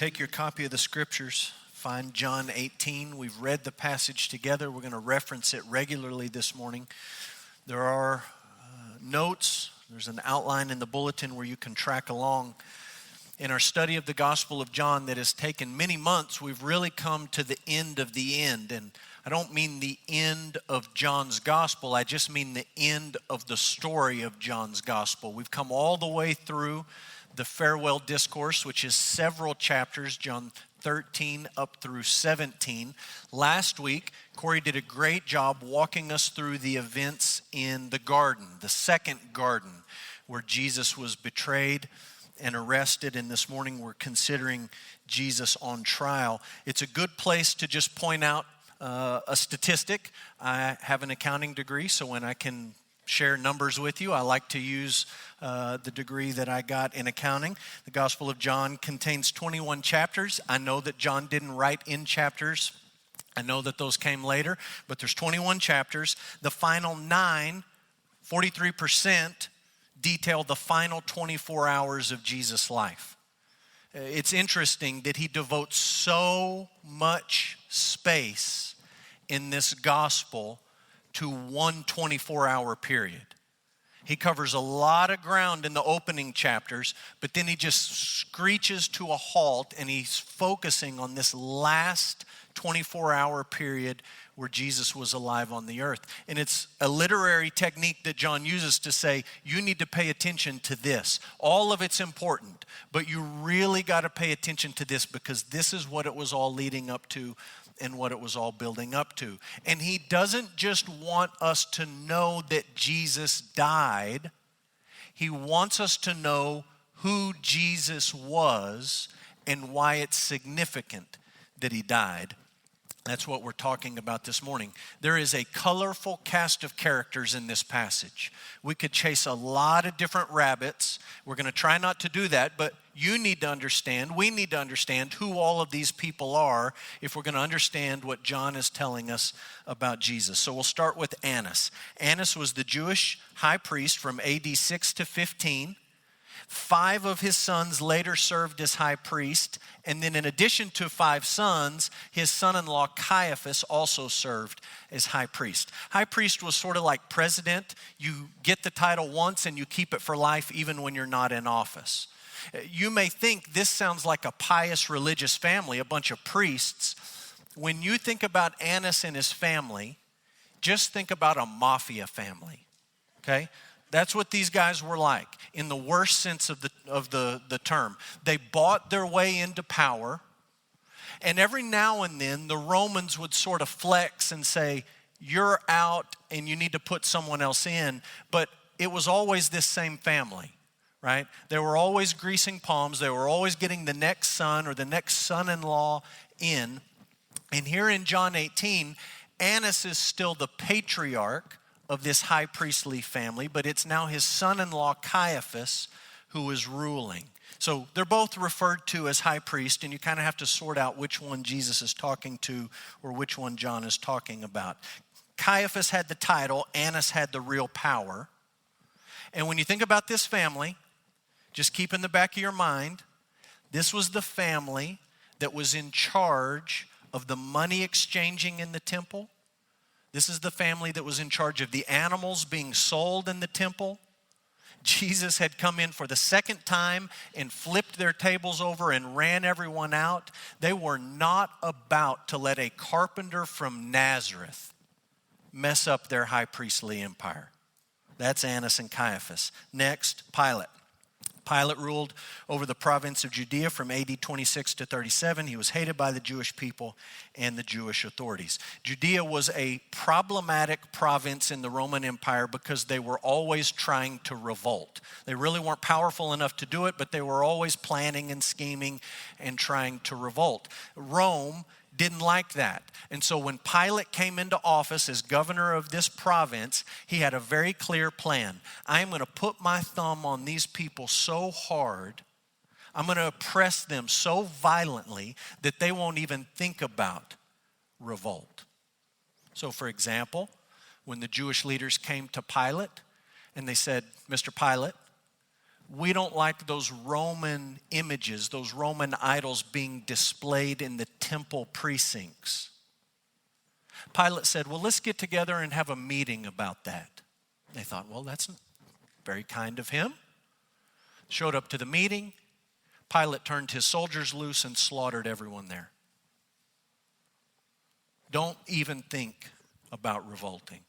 Take your copy of the scriptures, find John 18. We've read the passage together. We're going to reference it regularly this morning. There are notes. There's an outline in the bulletin where you can track along. In our study of the Gospel of John that has taken many months, we've really come to the end of the end. And I don't mean the end of John's Gospel. I just mean the end of the story of John's Gospel. We've come all the way through the farewell discourse, which is several chapters, John 13 up through 17. Last week, Corey did a great job walking us through the events in the garden, the second garden, where Jesus was betrayed and arrested, and this morning we're considering Jesus on trial. It's a good place to just point out a statistic. I have an accounting degree, so when I can share numbers with you, I like to use the degree that I got in accounting. The Gospel of John contains 21 chapters. I know that John didn't write in chapters. I know that those came later, but there's 21 chapters. The final 9, 43%, detail the final 24 hours of Jesus' life. It's interesting that he devotes so much space in this gospel to one 24-hour period. He covers a lot of ground in the opening chapters, but then he just screeches to a halt and he's focusing on this last 24-hour period where Jesus was alive on the earth. And it's a literary technique that John uses to say, you need to pay attention to this. All of it's important, but you really got to pay attention to this because this is what it was all leading up to and what it was all building up to. And he doesn't just want us to know that Jesus died. He wants us to know who Jesus was and why it's significant that he died. That's what we're talking about this morning. There is a colorful cast of characters in this passage. We could chase a lot of different rabbits. We're going to try not to do that, but you need to understand, we need to understand who all of these people are if we're going to understand what John is telling us about Jesus. So we'll start with Annas. Annas was the Jewish high priest from AD 6 to 15. 5 of his sons later served as high priest, and then in addition to 5 sons, his son-in-law Caiaphas also served as high priest. High priest was sort of like president. You get the title once and you keep it for life even when you're not in office. You may think this sounds like a pious religious family, a bunch of priests. When you think about Annas and his family, just think about a mafia family, okay? That's what these guys were like in the worst sense of the term. They bought their way into power, and every now and then the Romans would sort of flex and say, you're out and you need to put someone else in, but it was always this same family, right? They were always greasing palms. They were always getting the next son or the next son-in-law in. And here in John 18, Annas is still the patriarch of this high priestly family, but it's now his son-in-law Caiaphas who is ruling. So they're both referred to as high priest, and you kind of have to sort out which one Jesus is talking to or which one John is talking about. Caiaphas had the title, Annas had the real power. And when you think about this family, just keep in the back of your mind, this was the family that was in charge of the money exchanging in the temple. This is the family that was in charge of the animals being sold in the temple. Jesus had come in for the second time and flipped their tables over and ran everyone out. They were not about to let a carpenter from Nazareth mess up their high priestly empire. That's Annas and Caiaphas. Next, Pilate. Pilate ruled over the province of Judea from AD 26 to 37. He was hated by the Jewish people and the Jewish authorities. Judea was a problematic province in the Roman Empire because they were always trying to revolt. They really weren't powerful enough to do it, but they were always planning and scheming and trying to revolt. Rome didn't like that. And so when Pilate came into office as governor of this province, he had a very clear plan. I am going to put my thumb on these people so hard, I'm going to oppress them so violently that they won't even think about revolt. So for example, when the Jewish leaders came to Pilate and they said, Mr. Pilate, we don't like those Roman images, those Roman idols being displayed in the temple precincts. Pilate said, well, let's get together and have a meeting about that. They thought, well, that's very kind of him. Showed up to the meeting. Pilate turned his soldiers loose and slaughtered everyone there. Don't even think about revolting.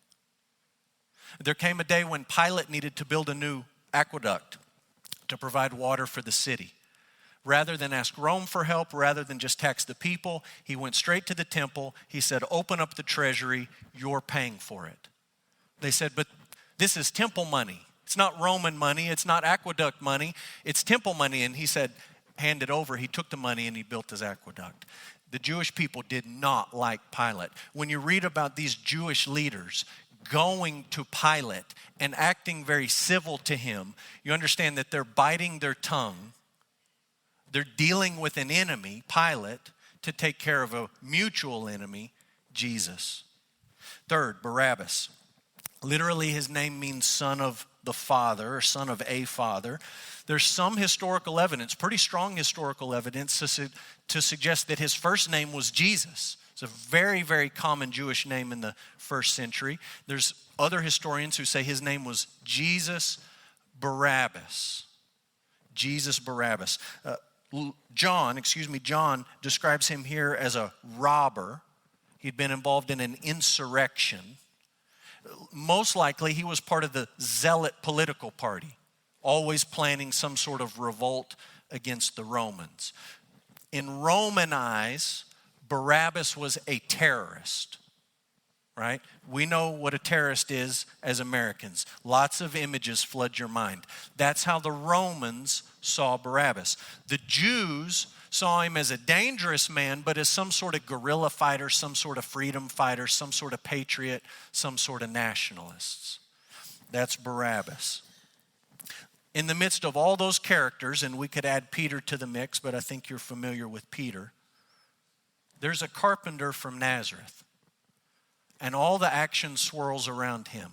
There came a day when Pilate needed to build a new aqueduct to provide water for the city. Rather than ask Rome for help, rather than just tax the people, he went straight to the temple. He said, open up the treasury, you're paying for it. They said, but this is temple money. It's not Roman money, it's not aqueduct money, it's temple money. And he said, hand it over. He took the money and he built his aqueduct. The Jewish people did not like Pilate. When you read about these Jewish leaders going to Pilate and acting very civil to him, you understand that they're biting their tongue. They're dealing with an enemy, Pilate, to take care of a mutual enemy, Jesus. Third, Barabbas. Literally, his name means son of the father or son of a father. There's some historical evidence, pretty strong historical evidence to suggest that his first name was Jesus. It's a very, very common Jewish name in the first century. There's other historians who say his name was Jesus Barabbas. Jesus Barabbas. John describes him here as a robber. He'd been involved in an insurrection. Most likely he was part of the zealot political party, always planning some sort of revolt against the Romans. In Roman eyes, Barabbas was a terrorist, right? We know what a terrorist is as Americans. Lots of images flood your mind. That's how the Romans saw Barabbas. The Jews saw him as a dangerous man, but as some sort of guerrilla fighter, some sort of freedom fighter, some sort of patriot, some sort of nationalists. That's Barabbas. In the midst of all those characters, and we could add Peter to the mix, but I think you're familiar with Peter, there's a carpenter from Nazareth, and all the action swirls around him.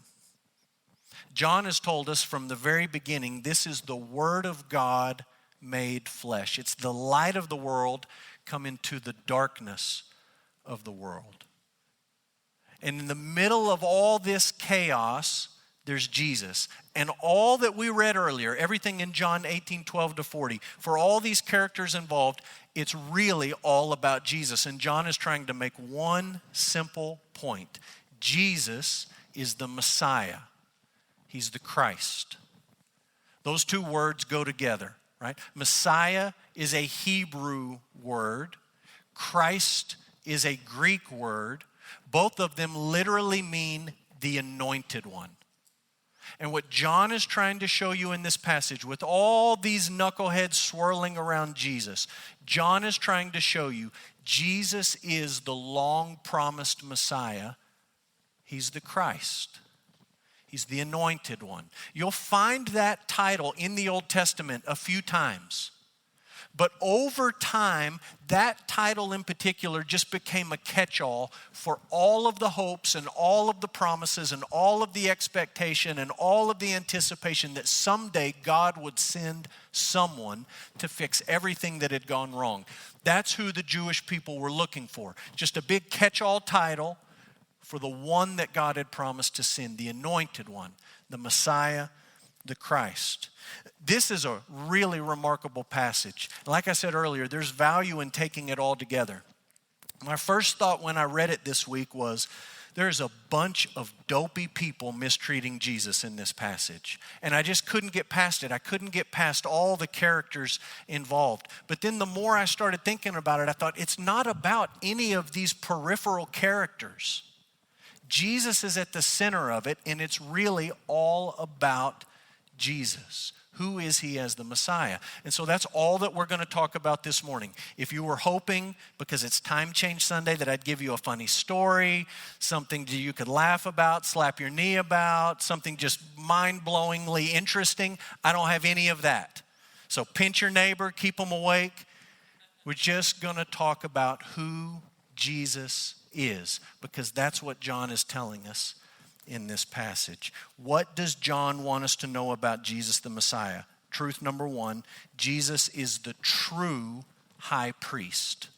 John has told us from the very beginning, this is the Word of God made flesh. It's the light of the world come into the darkness of the world. And in the middle of all this chaos, there's Jesus. And all that we read earlier, everything in John 18:12-40, for all these characters involved, it's really all about Jesus. And John is trying to make one simple point. Jesus is the Messiah. He's the Christ. Those two words go together, right? Messiah is a Hebrew word. Christ is a Greek word. Both of them literally mean the anointed one. And what John is trying to show you in this passage, with all these knuckleheads swirling around Jesus, John is trying to show you Jesus is the long-promised Messiah. He's the Christ. He's the anointed one. You'll find that title in the Old Testament a few times. But over time, that title in particular just became a catch-all for all of the hopes and all of the promises and all of the expectation and all of the anticipation that someday God would send someone to fix everything that had gone wrong. That's who the Jewish people were looking for. Just a big catch-all title for the one that God had promised to send, the anointed one, the Messiah, the Christ. This is a really remarkable passage. Like I said earlier, there's value in taking it all together. My first thought when I read it this week was, there's a bunch of dopey people mistreating Jesus in this passage. And I just couldn't get past it. I couldn't get past all the characters involved. But then the more I started thinking about it, I thought, it's not about any of these peripheral characters. Jesus is at the center of it, and it's really all about Jesus. Who is he as the Messiah? And so that's all that we're going to talk about this morning. If you were hoping, because it's Time Change Sunday, that I'd give you a funny story, something that you could laugh about, slap your knee about, something just mind-blowingly interesting, I don't have any of that. So pinch your neighbor, keep them awake. We're just going to talk about who Jesus is, because that's what John is telling us in this passage. What does John want us to know about Jesus the Messiah? truth number one, Jesus is the true high priest.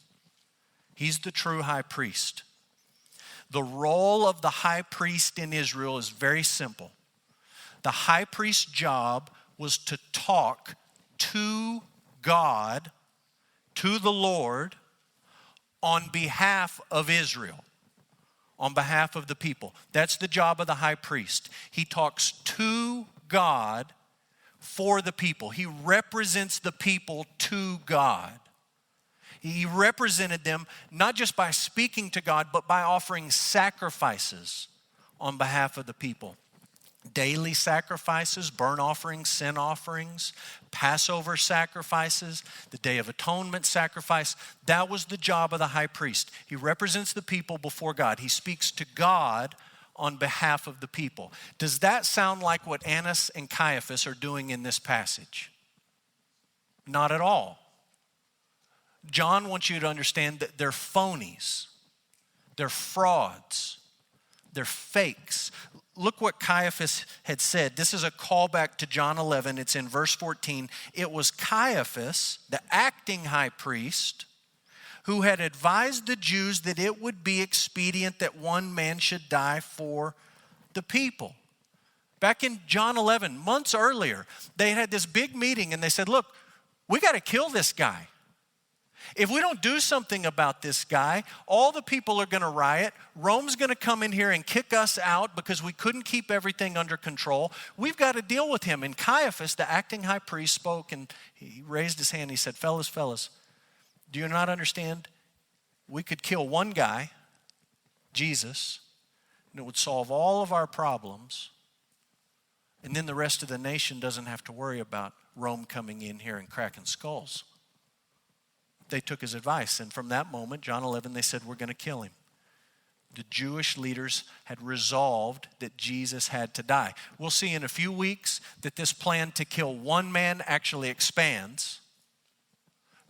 He's the true high priest. The role of the high priest in Israel is very simple. The high priest's job was to talk to God, to the Lord, on behalf of Israel, on behalf of the people. That's the job of the high priest. He talks to God for the people. He represents the people to God. He represented them not just by speaking to God, but by offering sacrifices on behalf of the people. Daily sacrifices, burnt offerings, sin offerings, Passover sacrifices, the Day of Atonement sacrifice. That was the job of the high priest. He represents the people before God. He speaks to God on behalf of the people. Does that sound like what Annas and Caiaphas are doing in this passage? Not at all. John wants you to understand that they're phonies. They're frauds. They're fakes. Look what Caiaphas had said. This is a callback to John 11. It's in verse 14. It was Caiaphas, the acting high priest, who had advised the Jews that it would be expedient that one man should die for the people. Back in John 11, months earlier, they had this big meeting and they said, look, we got to kill this guy. If we don't do something about this guy, all the people are going to riot. Rome's going to come in here and kick us out because we couldn't keep everything under control. We've got to deal with him. And Caiaphas, the acting high priest, spoke and he raised his hand. He said, fellas, do you not understand? We could kill one guy, Jesus, and it would solve all of our problems. And then the rest of the nation doesn't have to worry about Rome coming in here and cracking skulls. They took his advice, and from that moment, John 11, they said, we're going to kill him. The Jewish leaders had resolved that Jesus had to die. We'll see in a few weeks that this plan to kill one man actually expands.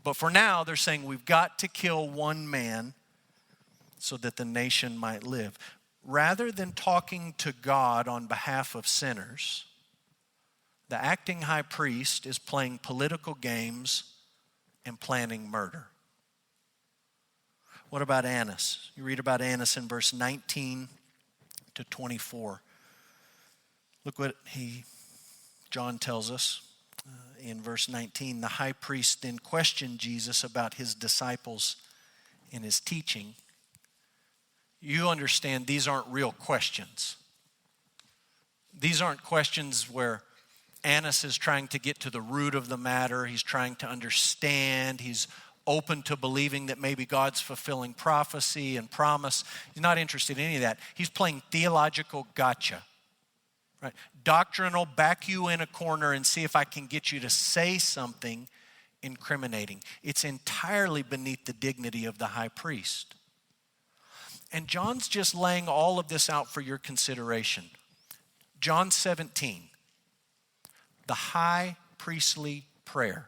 But for now, they're saying we've got to kill one man so that the nation might live. Rather than talking to God on behalf of sinners, the acting high priest is playing political games and planning murder. What about Annas? You read about Annas in verse 19 to 24. Look what John tells us in verse 19. The high priest then questioned Jesus about his disciples and his teaching. You understand these aren't real questions. These aren't questions where Annas is trying to get to the root of the matter. He's trying to understand. He's open to believing that maybe God's fulfilling prophecy and promise. He's not interested in any of that. He's playing theological gotcha. Right? Doctrinal, back you in a corner and see if I can get you to say something incriminating. It's entirely beneath the dignity of the high priest. And John's just laying all of this out for your consideration. John 17. The high priestly prayer.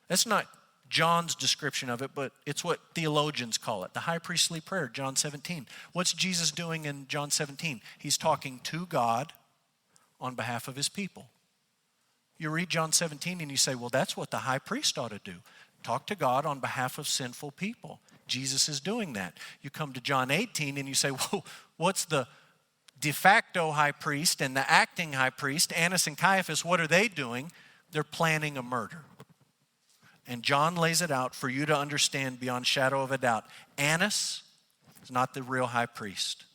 That's not John's description of it, but it's what theologians call it. The high priestly prayer, John 17. What's Jesus doing in John 17? He's talking to God on behalf of his people. You read John 17 and you say, well, that's what the high priest ought to do. Talk to God on behalf of sinful people. Jesus is doing that. You come to John 18 and you say, well, what's the de facto high priest and the acting high priest, Annas and Caiaphas, what are they doing? They're planning a murder. And John lays it out for you to understand beyond shadow of a doubt. Annas is not the real high priest.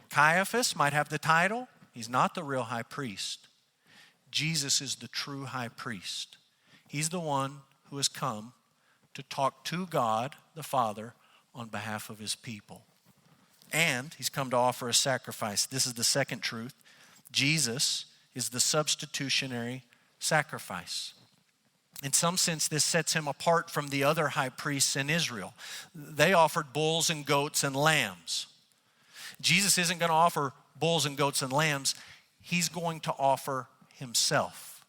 Caiaphas might have the title. He's not the real high priest. Jesus is the true high priest. He's the one who has come to talk to God, the Father, on behalf of his people. And he's come to offer a sacrifice. This is the second truth. Jesus is the substitutionary sacrifice. In some sense, this sets him apart from the other high priests in Israel. They offered bulls and goats and lambs. Jesus isn't going to offer bulls and goats and lambs. He's going to offer himself.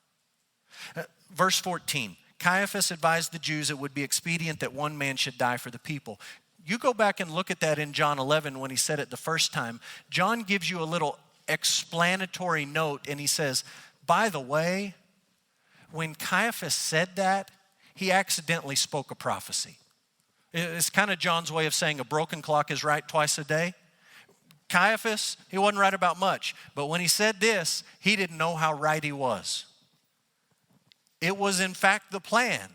Verse 14, Caiaphas advised the Jews it would be expedient that one man should die for the people. You go back and look at that in John 11 when he said it the first time. John gives you a little explanatory note and he says, by the way, when Caiaphas said that, he accidentally spoke a prophecy. It's kind of John's way of saying a broken clock is right twice a day. Caiaphas, he wasn't right about much. But when he said this, he didn't know how right he was. It was in fact the plan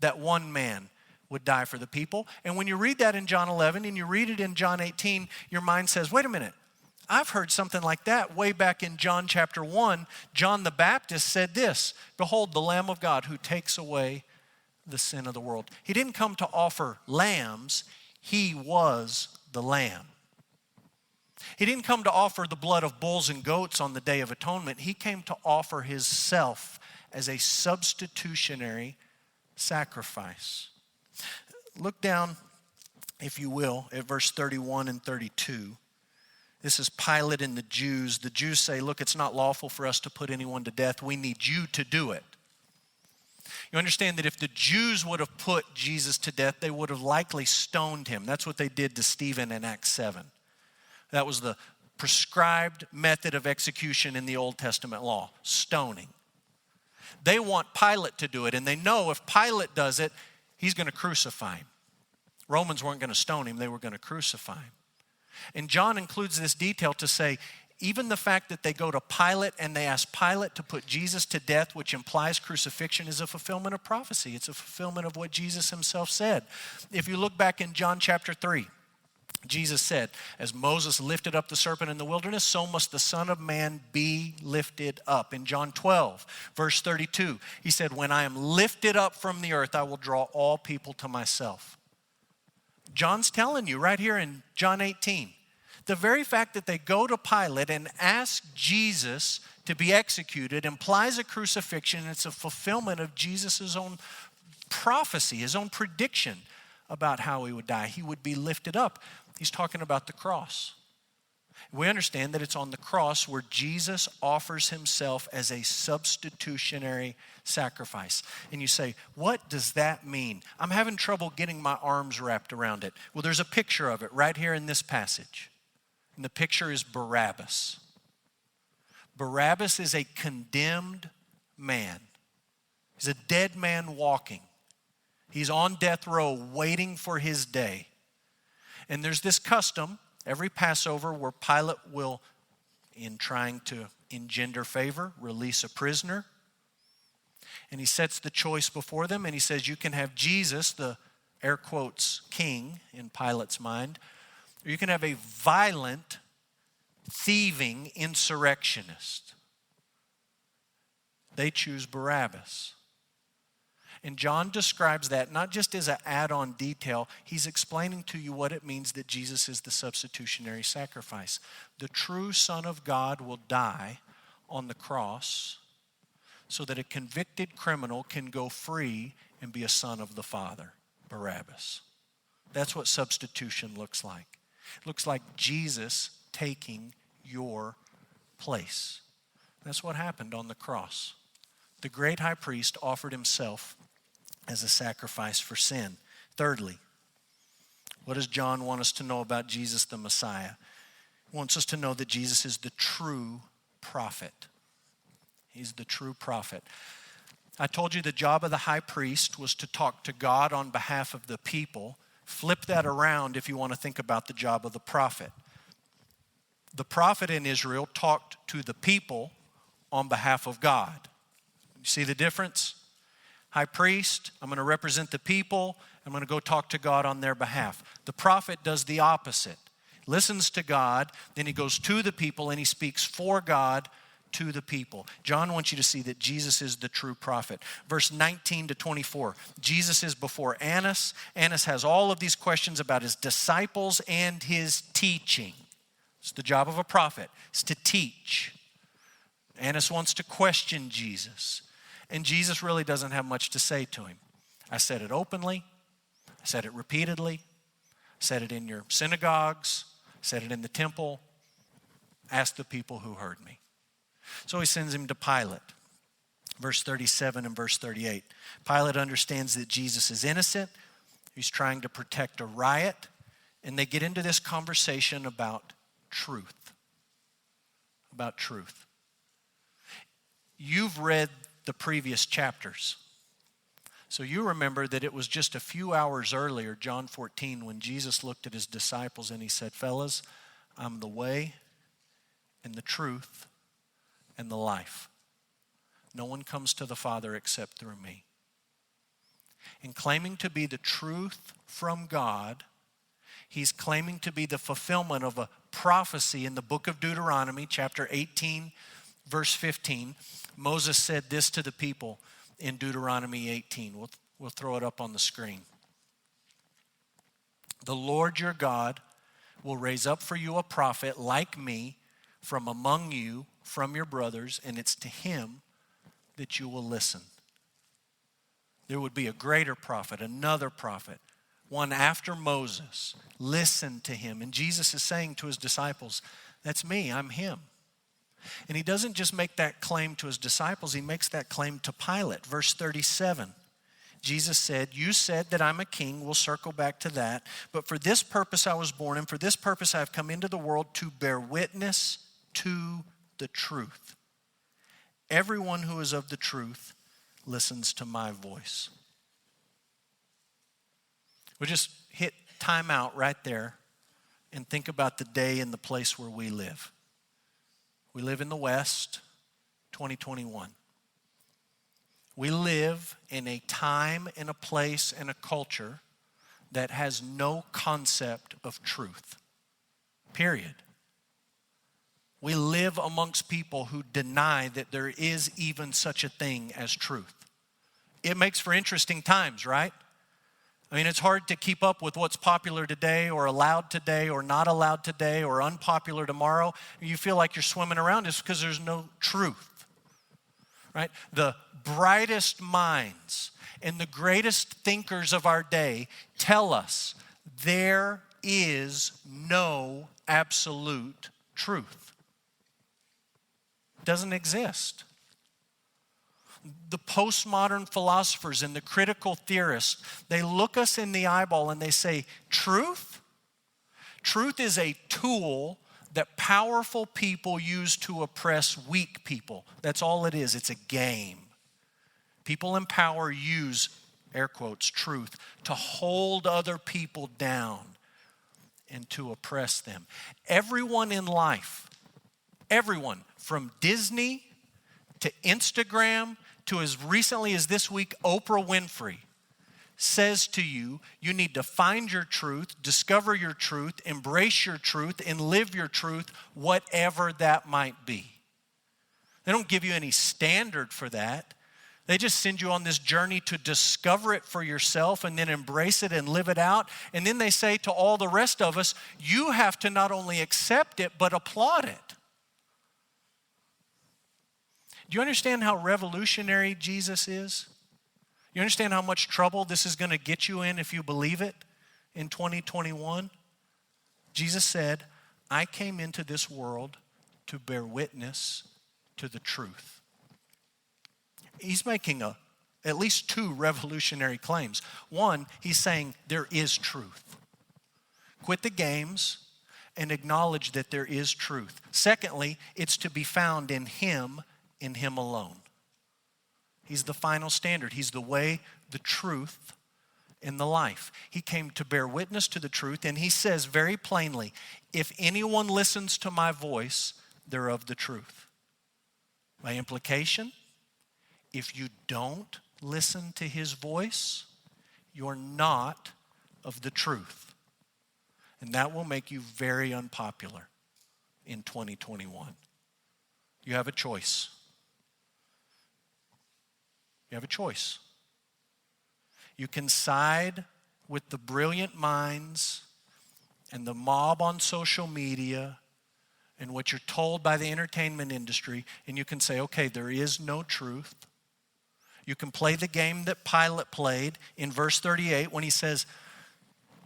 that one man would die for the people. And when you read that in John 11 and you read it in John 18, your mind says, wait a minute. I've heard something like that way back in John chapter 1. John the Baptist said this, "Behold, the Lamb of God who takes away the sin of the world." He didn't come to offer lambs. He was the Lamb. He didn't come to offer the blood of bulls and goats on the Day of Atonement. He came to offer himself as a substitutionary sacrifice. Look down, if you will, at verse 31 and 32. This is Pilate and the Jews. The Jews say, look, it's not lawful for us to put anyone to death. We need you to do it. You understand that if the Jews would have put Jesus to death, they would have likely stoned him. That's what they did to Stephen in Acts 7. That was the prescribed method of execution in the Old Testament law, stoning. They want Pilate to do it, and they know if Pilate does it, he's going to crucify him. Romans weren't going to stone him, they were going to crucify him. And John includes this detail to say, even the fact that they go to Pilate and they ask Pilate to put Jesus to death, which implies crucifixion, is a fulfillment of prophecy. It's a fulfillment of what Jesus himself said. If you look back in John chapter 3, Jesus said, as Moses lifted up the serpent in the wilderness, so must the Son of Man be lifted up. In John 12, verse 32, he said, when I am lifted up from the earth, I will draw all people to myself. John's telling you right here in John 18, the very fact that they go to Pilate and ask Jesus to be executed implies a crucifixion. It's a fulfillment of Jesus' own prophecy, his own prediction about how he would die. He would be lifted up. He's talking about the cross. We understand that it's on the cross where Jesus offers himself as a substitutionary sacrifice. And you say, what does that mean? I'm having trouble getting my arms wrapped around it. Well, there's a picture of it right here in this passage. And the picture is Barabbas. Barabbas is a condemned man. He's a dead man walking. He's on death row waiting for his day. And there's this custom every Passover where Pilate will, in trying to engender favor, release a prisoner. And he sets the choice before them and he says, you can have Jesus, the air quotes king in Pilate's mind, or you can have a violent, thieving insurrectionist. They choose Barabbas. And John describes that not just as an add-on detail, he's explaining to you what it means that Jesus is the substitutionary sacrifice. The true Son of God will die on the cross so that a convicted criminal can go free and be a son of the Father, Barabbas. That's what substitution looks like. It looks like Jesus taking your place. That's what happened on the cross. The great high priest offered himself as a sacrifice for sin. Thirdly, what does John want us to know about Jesus the Messiah? He wants us to know that Jesus is the true prophet. He's the true prophet. I told you the job of the high priest was to talk to God on behalf of the people. Flip that around if you want to think about the job of the prophet. The prophet in Israel talked to the people on behalf of God. You see the difference? High priest, I'm going to represent the people. I'm going to go talk to God on their behalf. The prophet does the opposite. Listens to God, then he goes to the people and he speaks for God to the people. John wants you to see that Jesus is the true prophet. Verse 19 to 24. Jesus is before Annas. Annas has all of these questions about his disciples and his teaching. It's the job of a prophet. It's to teach. Annas wants to question Jesus. And Jesus really doesn't have much to say to him. I said it openly. I said it repeatedly. I said it in your synagogues. I said it in the temple. Ask the people who heard me. So he sends him to Pilate. Verse 37 and verse 38. Pilate understands that Jesus is innocent. He's trying to protect a riot. And they get into this conversation about truth. About truth. You've read the previous chapters. So you remember that it was just a few hours earlier, John 14, when Jesus looked at his disciples and he said, fellas, I'm the way and the truth and the life. No one comes to the Father except through me. In claiming to be the truth from God, he's claiming to be the fulfillment of a prophecy in the book of Deuteronomy, chapter 18, verse 15. Moses said this to the people in Deuteronomy 18. We'll throw it up on the screen. The Lord your God will raise up for you a prophet like me from among you, from your brothers, and it's to him that you will listen. There would be a greater prophet, another prophet, one after Moses. Listen to him. And Jesus is saying to his disciples, that's me, I'm him. And he doesn't just make that claim to his disciples, he makes that claim to Pilate. Verse 37, Jesus said, you said that I'm a king. We'll circle back to that. But for this purpose I was born, and for this purpose I have come into the world, to bear witness to the truth. Everyone who is of the truth listens to my voice. We'll just hit time out right there and think about the day and the place where we live. We live in the West, 2021. We live in a time and a place and a culture that has no concept of truth. Period. We live amongst people who deny that there is even such a thing as truth. It makes for interesting times, right? I mean, it's hard to keep up with what's popular today or allowed today or not allowed today or unpopular tomorrow. You feel like you're swimming around just because there's no truth, right? The brightest minds and the greatest thinkers of our day tell us there is no absolute truth. It doesn't exist. The postmodern philosophers and the critical theorists, they look us in the eyeball and they say, truth? Truth is a tool that powerful people use to oppress weak people. That's all it is. It's a game. People in power use, air quotes, truth to hold other people down and to oppress them. Everyone in life, everyone from Disney to Instagram, to as recently as this week, Oprah Winfrey says to you, you need to find your truth, discover your truth, embrace your truth, and live your truth, whatever that might be. They don't give you any standard for that. They just send you on this journey to discover it for yourself and then embrace it and live it out. And then they say to all the rest of us, you have to not only accept it, but applaud it. Do you understand how revolutionary Jesus is? You understand how much trouble this is going to get you in if you believe it in 2021? Jesus said, I came into this world to bear witness to the truth. He's making at least two revolutionary claims. One, he's saying there is truth. Quit the games and acknowledge that there is truth. Secondly, it's to be found in him alone. He's the final standard. He's the way, the truth, and the life. He came to bear witness to the truth, and he says very plainly, if anyone listens to my voice, they're of the truth. By implication, if you don't listen to his voice, you're not of the truth. And that will make you very unpopular in 2021. You have a choice. You have a choice. You can side with the brilliant minds and the mob on social media and what you're told by the entertainment industry, and you can say, okay, there is no truth. You can play the game that Pilate played in verse 38 when he says,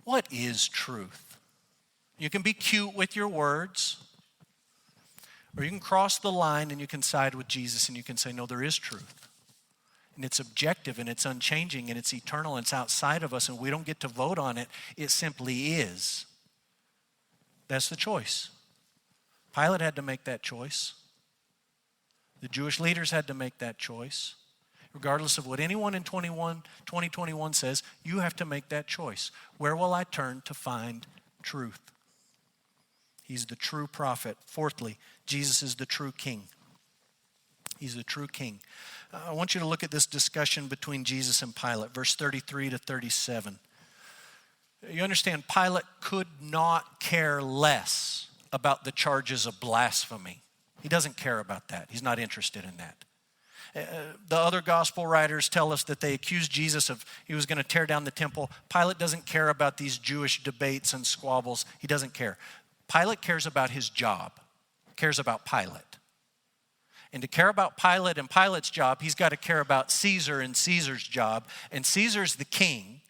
what is truth? You can be cute with your words, or you can cross the line and you can side with Jesus and you can say, no, there is truth. And it's objective and it's unchanging and it's eternal and it's outside of us and we don't get to vote on it. It simply is. That's the choice. Pilate had to make that choice. The Jewish leaders had to make that choice. Regardless of what anyone in 2021 says, you have to make that choice. Where will I turn to find truth? He's the true prophet. Fourthly, Jesus is the true king. He's the true king. I want you to look at this discussion between Jesus and Pilate, verse 33 to 37. You understand, Pilate could not care less about the charges of blasphemy. He doesn't care about that. He's not interested in that. The other gospel writers tell us that they accused Jesus of he was going to tear down the temple. Pilate doesn't care about these Jewish debates and squabbles. He doesn't care. Pilate cares about his job, cares about Pilate. And to care about Pilate and Pilate's job, he's got to care about Caesar and Caesar's job. And Caesar's the king.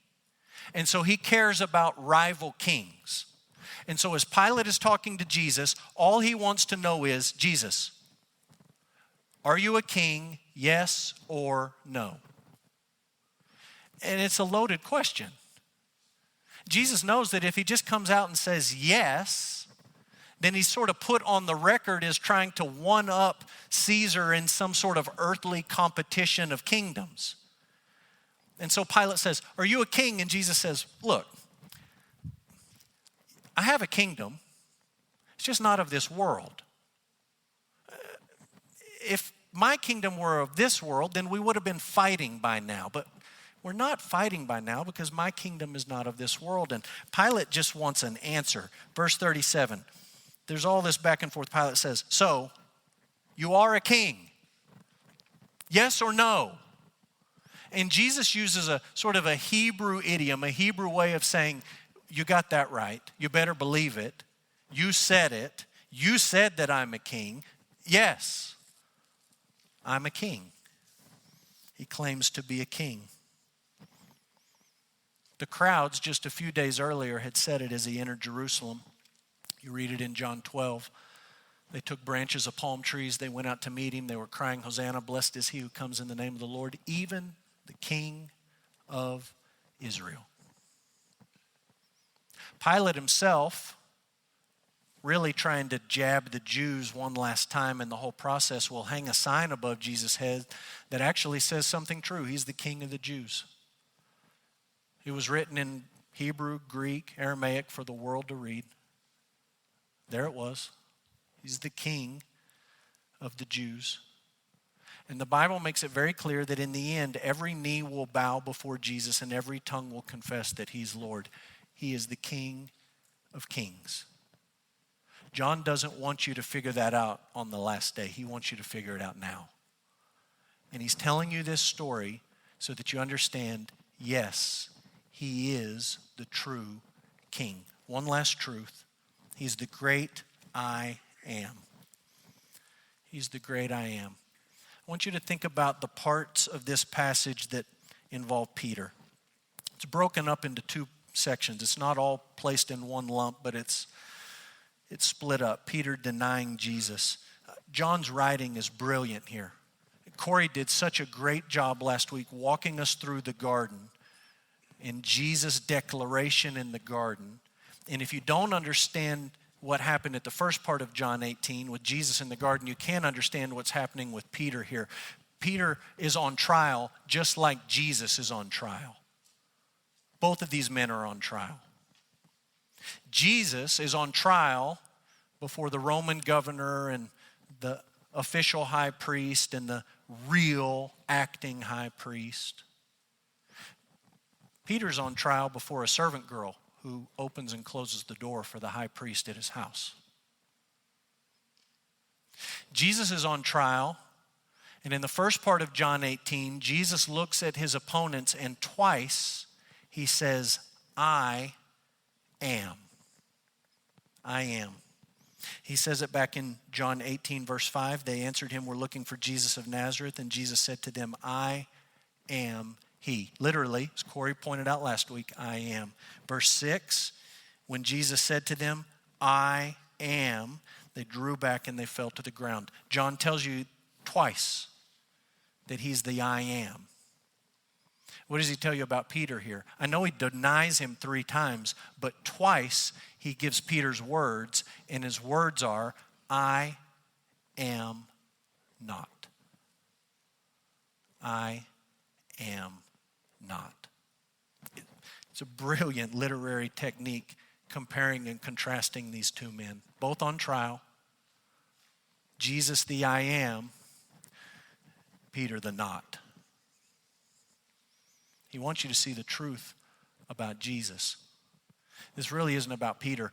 And so he cares about rival kings. And so as Pilate is talking to Jesus, all he wants to know is, Jesus, are you a king, yes or no? And it's a loaded question. Jesus knows that if he just comes out and says yes, then he's sort of put on the record as trying to one-up Caesar in some sort of earthly competition of kingdoms. And so Pilate says, are you a king? And Jesus says, look, I have a kingdom. It's just not of this world. If my kingdom were of this world, then we would have been fighting by now. But we're not fighting by now because my kingdom is not of this world. And Pilate just wants an answer. Verse 37, there's all this back and forth. Pilate says, so you are a king? Yes or no? And Jesus uses a sort of a Hebrew idiom, a Hebrew way of saying, you got that right. You better believe it. You said it. You said that I'm a king. Yes, I'm a king. He claims to be a king. The crowds just a few days earlier had said it as he entered Jerusalem. You read it in John 12. They took branches of palm trees. They went out to meet him. They were crying, Hosanna, blessed is he who comes in the name of the Lord, even the King of Israel. Pilate himself, really trying to jab the Jews one last time in the whole process, will hang a sign above Jesus' head that actually says something true. He's the King of the Jews. It was written in Hebrew, Greek, Aramaic for the world to read. There it was. He's the King of the Jews. And the Bible makes it very clear that in the end, every knee will bow before Jesus and every tongue will confess that he's Lord. He is the King of kings. John doesn't want you to figure that out on the last day. He wants you to figure it out now. And he's telling you this story so that you understand, yes, he is the true king. One last truth. He's the great I am. He's the great I am. I want you to think about the parts of this passage that involve Peter. It's broken up into two sections. It's not all placed in one lump, but it's split up. Peter denying Jesus. John's writing is brilliant here. Corey did such a great job last week walking us through the garden and Jesus' declaration in the garden. And if you don't understand what happened at the first part of John 18 with Jesus in the garden, you can't understand what's happening with Peter here. Peter is on trial just like Jesus is on trial. Both of these men are on trial. Jesus is on trial before the Roman governor and the official high priest and the real acting high priest. Peter's on trial before a servant girl who opens and closes the door for the high priest at his house. Jesus is on trial, and in the first part of John 18, Jesus looks at his opponents and twice he says, I am. I am. He says it back in John 18, verse 5. They answered him, we're looking for Jesus of Nazareth. And Jesus said to them, I am he. Literally, as Corey pointed out last week, I am. Verse 6, when Jesus said to them, I am, they drew back and they fell to the ground. John tells you twice that he's the I am. What does he tell you about Peter here? I know he denies him 3 times, but twice he gives Peter's words, and his words are, I am not. I am not. It's a brilliant literary technique comparing and contrasting these two men, both on trial. Jesus the I am, Peter the not. He wants you to see the truth about Jesus. This really isn't about Peter.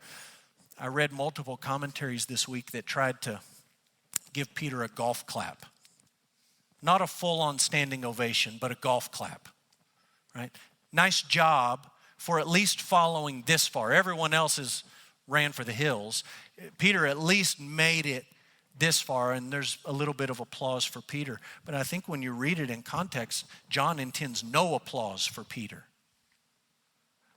I read multiple commentaries this week that tried to give Peter a golf clap. Not a full-on standing ovation, but a golf clap, right? Nice job for at least following this far. Everyone else ran for the hills. Peter at least made it this far, and there's a little bit of applause for Peter. But I think when you read it in context, John intends no applause for Peter.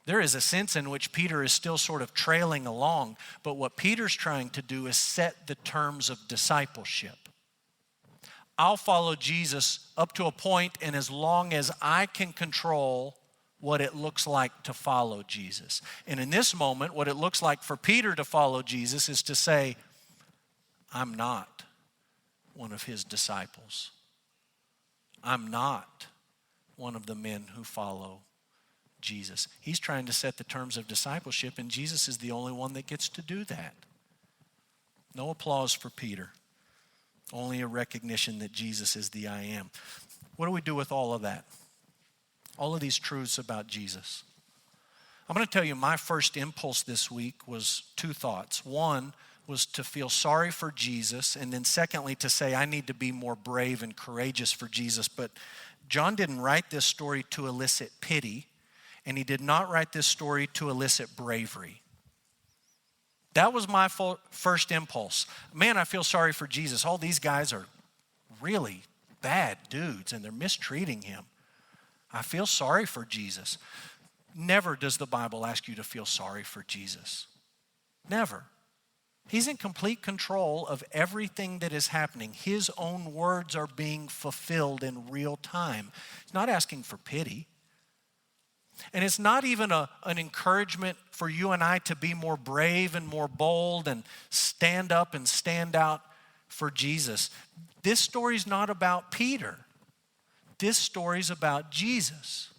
There is a sense in which Peter is still sort of trailing along, but what Peter's trying to do is set the terms of discipleship. I'll follow Jesus up to a point, and as long as I can control what it looks like to follow Jesus. And in this moment, what it looks like for Peter to follow Jesus is to say, I'm not one of his disciples. I'm not one of the men who follow Jesus. He's trying to set the terms of discipleship, and Jesus is the only one that gets to do that. No applause for Peter. Only a recognition that Jesus is the I am. What do we do with all of that? All of these truths about Jesus. I'm going to tell you my first impulse this week was two thoughts. One was to feel sorry for Jesus, and then secondly to say I need to be more brave and courageous for Jesus. But John didn't write this story to elicit pity, and he did not write this story to elicit bravery. That was my first impulse. Man, I feel sorry for Jesus. All these guys are really bad dudes, and they're mistreating him. I feel sorry for Jesus. Never does the Bible ask you to feel sorry for Jesus. Never. He's in complete control of everything that is happening. His own words are being fulfilled in real time. He's not asking for pity. And it's not even an encouragement for you and I to be more brave and more bold and stand up and stand out for Jesus. This story's not about Peter. This story's about Jesus.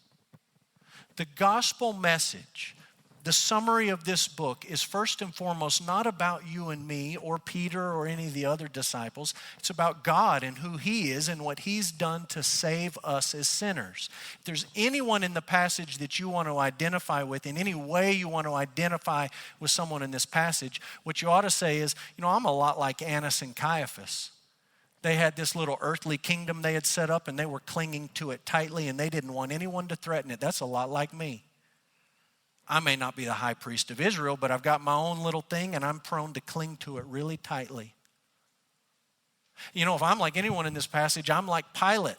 The gospel message, the summary of this book is first and foremost not about you and me or Peter or any of the other disciples. It's about God and who he is and what he's done to save us as sinners. If there's anyone in the passage that you want to identify with, in any way you want to identify with someone in this passage, what you ought to say is, I'm a lot like Annas and Caiaphas. They had this little earthly kingdom they had set up, and they were clinging to it tightly, and they didn't want anyone to threaten it. That's a lot like me. I may not be the high priest of Israel, but I've got my own little thing, and I'm prone to cling to it really tightly. If I'm like anyone in this passage, I'm like Pilate.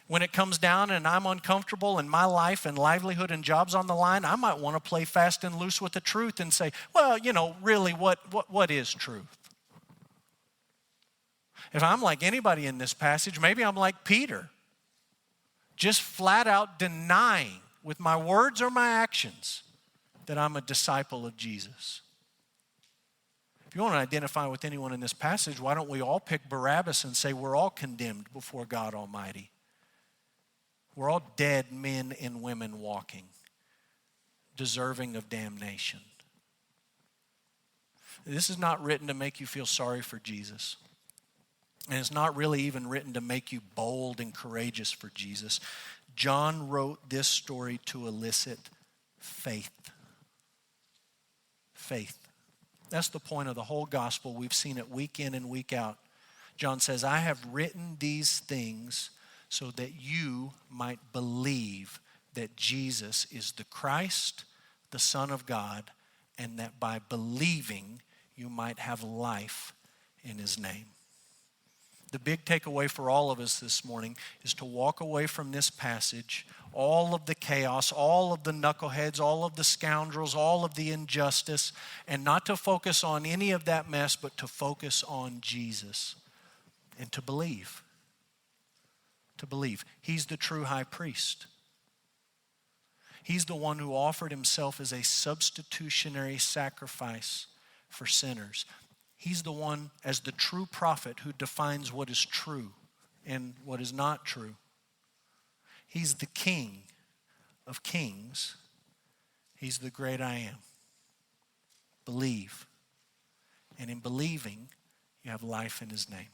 When it comes down and I'm uncomfortable and my life and livelihood and job's on the line, I might want to play fast and loose with the truth and say, well, really, what is truth? If I'm like anybody in this passage, maybe I'm like Peter, just flat out denying with my words or my actions that I'm a disciple of Jesus. If you want to identify with anyone in this passage, why don't we all pick Barabbas and say we're all condemned before God Almighty? We're all dead men and women walking, deserving of damnation. This is not written to make you feel sorry for Jesus. And it's not really even written to make you bold and courageous for Jesus. John wrote this story to elicit faith. Faith. That's the point of the whole gospel. We've seen it week in and week out. John says, I have written these things so that you might believe that Jesus is the Christ, the Son of God, and that by believing you might have life in his name. The big takeaway for all of us this morning is to walk away from this passage, all of the chaos, all of the knuckleheads, all of the scoundrels, all of the injustice, and not to focus on any of that mess, but to focus on Jesus and to believe. To believe. He's the true high priest. He's the one who offered himself as a substitutionary sacrifice for sinners. He's the one, as the true prophet, who defines what is true and what is not true. He's the King of kings. He's the great I am. Believe. And in believing, you have life in his name.